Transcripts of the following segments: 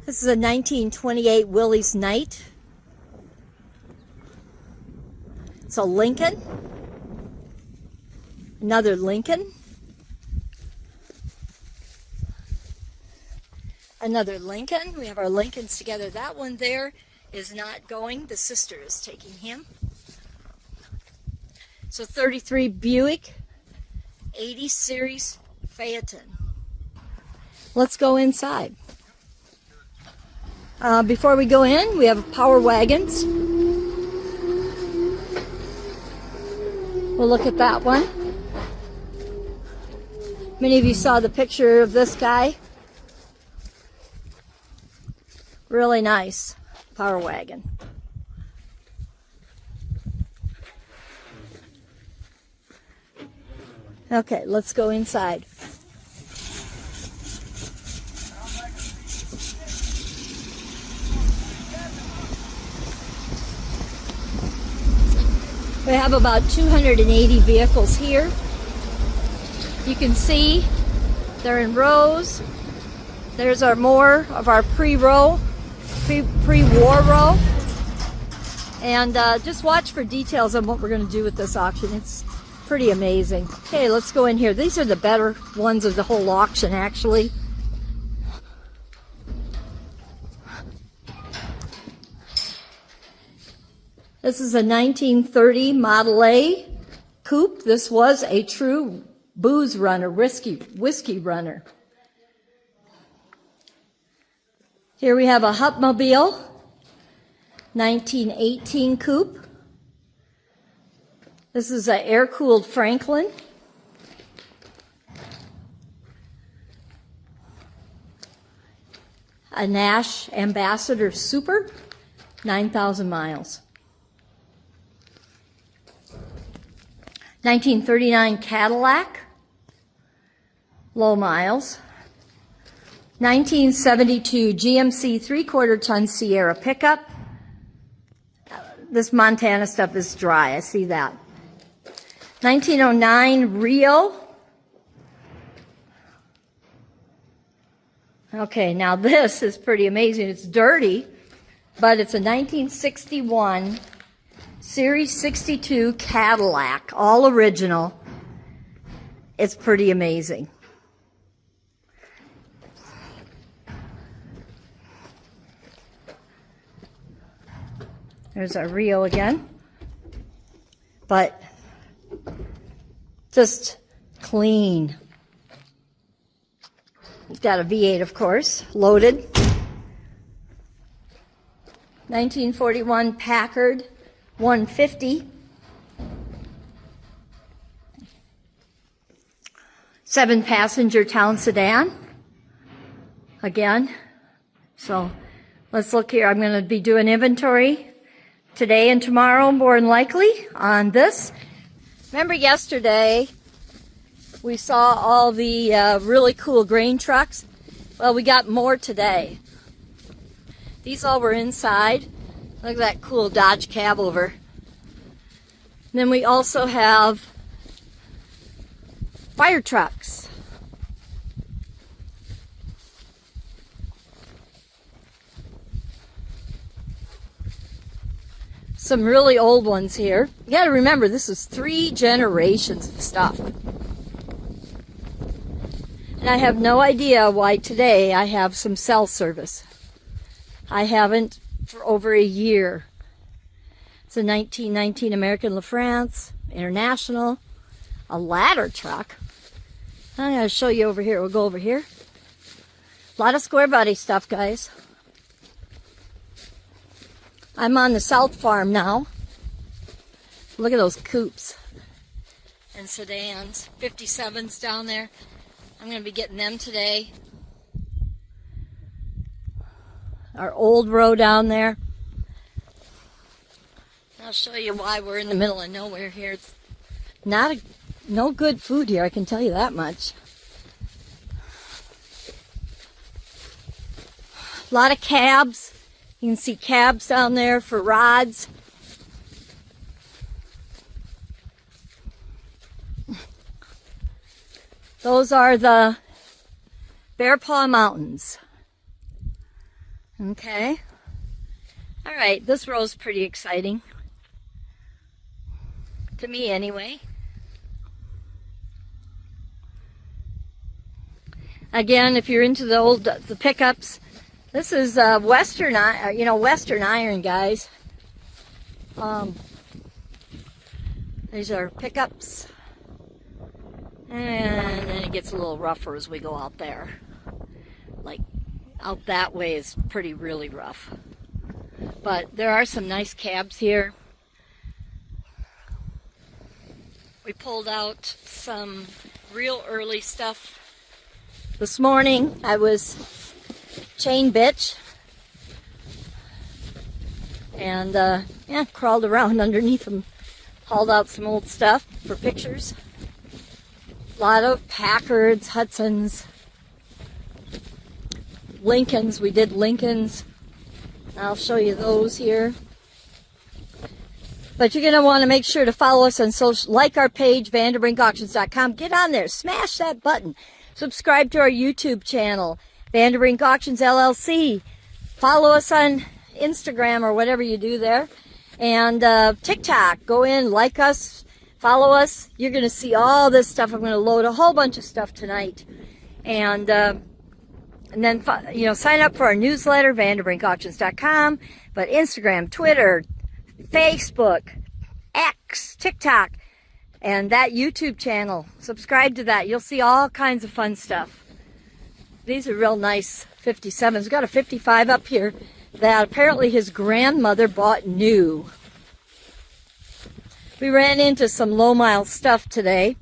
This is a 1928 Willys Knight. It's a Lincoln. Another Lincoln. Another Lincoln. We have our Lincolns together. That one there is not going. The sister is taking him. So 33 Buick, 80 Series Phaeton. Let's go inside. Before we go in, we have Power Wagons. We'll look at that one. Many of you saw the picture of this guy. Really nice Power Wagon. Okay, let's go inside. We have about 280 vehicles here. You can see they're in rows. There's more of our pre-war row. And just watch for details on what we're going to do with this auction. It's pretty amazing. Okay, let's go in here. These are the better ones of the whole auction, actually. This is a 1930 Model A coupe. This was a true booze runner, whiskey runner. Here we have a Hupmobile 1918 coupe. This is an air-cooled Franklin. A Nash Ambassador Super, 9,000 miles. 1939 Cadillac, low miles. 1972 GMC 3/4 ton Sierra pickup. This Montana stuff is dry, I see that. 1909 Rio. Okay, now this is pretty amazing. It's dirty, but it's a 1961 Series 62 Cadillac, all original. It's pretty amazing. There's our Rio again. But just clean. It's got a V8, of course, loaded. 1941 Packard 150. 7-passenger town sedan. Again. So let's look here. I'm going to be doing inventory today and tomorrow, more than likely, on this. Remember yesterday we saw all the really cool grain trucks? Well, we got more today. These all were inside. Look at that cool Dodge cab over. And then we also have fire trucks. Some really old ones here. You got to remember, this is 3 generations of stuff. And I have no idea why today I have some cell service. I haven't for over a year. It's a 1919 American LaFrance International, a ladder truck. I'm going to show you over here. We'll go over here. A lot of square body stuff, guys. I'm on the South Farm now. Look at those coupes and sedans. 57s down there. I'm going to be getting them today. Our old row down there. I'll show you why we're in the middle of nowhere here. It's no good food here, I can tell you that much. A lot of cabs. You can see cabs down there for rods. Those are the Bear Paw Mountains. Okay. All right, this row's pretty exciting. To me, anyway. Again, if you're into the pickups, this is Western iron, guys. These are pickups, and then it gets a little rougher as we go out there. Like out that way is really rough. But there are some nice cabs here. We pulled out some real early stuff. This morning I was chain bitch and crawled around underneath them, hauled out some old stuff for pictures. A lot of Packards, Hudsons, Lincolns. We did Lincolns. I'll show you those here. But you're going to want to make sure to follow us on social, like our page, VanderbrinkAuctions.com. Get on there, smash that button. Subscribe to our YouTube channel, Vanderbrink Auctions LLC. Follow us on Instagram or whatever you do there. And TikTok, go in, like us, follow us. You're going to see all this stuff. I'm going to load a whole bunch of stuff tonight. And then, sign up for our newsletter, VanderbrinkAuctions.com. But Instagram, Twitter, Facebook, X, TikTok, and that YouTube channel. Subscribe to that. You'll see all kinds of fun stuff. These are real nice 57s. We've got a 55 up here that apparently his grandmother bought new. We ran into some low mile stuff today.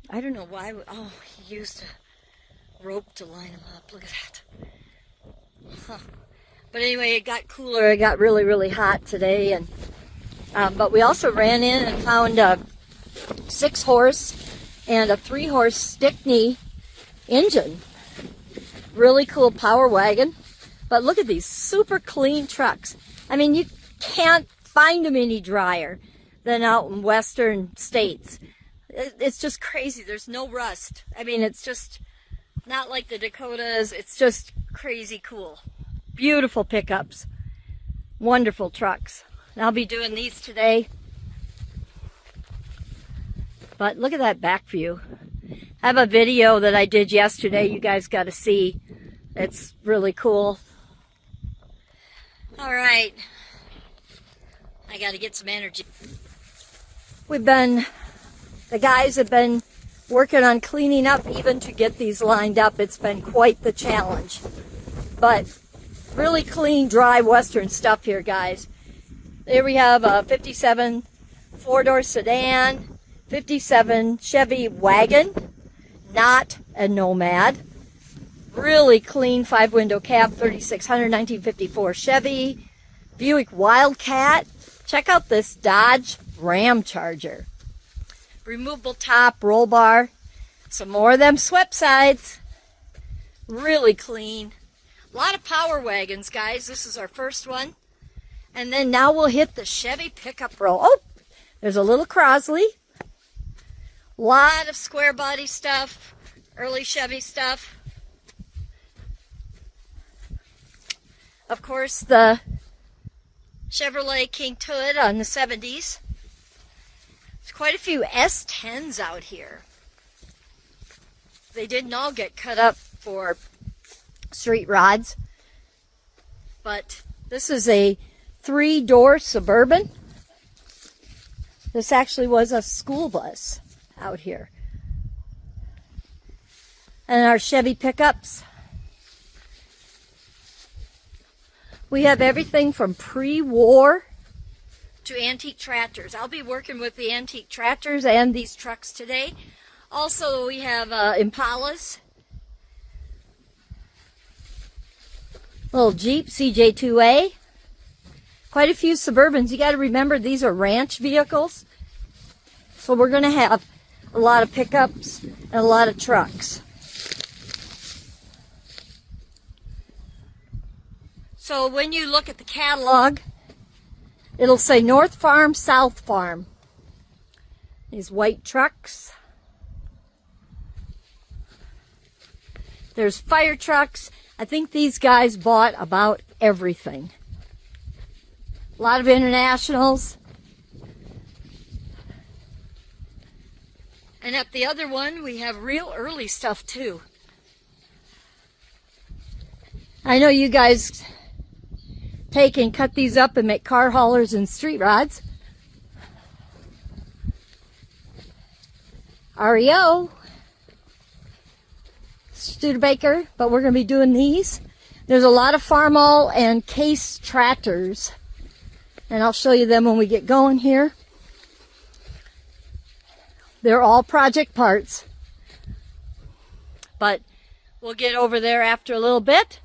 I don't know why. Oh, he used a rope to line them up. Look at that. Huh. But anyway, it got cooler. It got really hot today, and but we also ran in and found a 6-horse and a 3-horse Stickney engine. Really cool power wagon. But look at these super clean trucks. I mean, you can't find them any drier than out in western states. It's just crazy. There's no rust. I mean, it's just not like the Dakotas. It's just crazy cool. Beautiful pickups. Wonderful trucks. I'll be doing these today. But look at that back view. I have a video that I did yesterday. You guys got to see. It's really cool. All right. I got to get some energy. The guys have been working on cleaning up even to get these lined up. It's been quite the challenge. But really clean, dry Western stuff here, guys. There we have a 57 4-door sedan, 57 Chevy wagon, not a Nomad. Really clean 5-window cab, 3600 1954 Chevy, Buick Wildcat. Check out this Dodge Ram Charger. Removable top, roll bar. Some more of them swept sides. Really clean. A lot of power wagons, guys. This is our first one. And then now we'll hit the Chevy pickup row. Oh, there's a little Crosley. A lot of square body stuff. Early Chevy stuff. Of course, the Chevrolet King Tut on the 70s. There's quite a few S10s out here. They didn't all get cut up for street rods, but this is a 3-door Suburban. This actually was a school bus out here. And our Chevy pickups. We have everything from pre-war to antique tractors. I'll be working with the antique tractors and these trucks today. Also, we have Impalas. Little Jeep CJ2A. Quite a few Suburbans. You got to remember these are ranch vehicles. So we're going to have a lot of pickups and a lot of trucks. So when you look at the catalog, it'll say North Farm, South Farm. These white trucks. There's fire trucks. I think these guys bought about everything. A lot of internationals. And at the other one, we have real early stuff too. I know you guys take and cut these up and make car haulers and street rods. REO, Studebaker, but we're going to be doing these. There's a lot of Farmall and Case tractors, and I'll show you them when we get going here. They're all project parts, but we'll get over there after a little bit.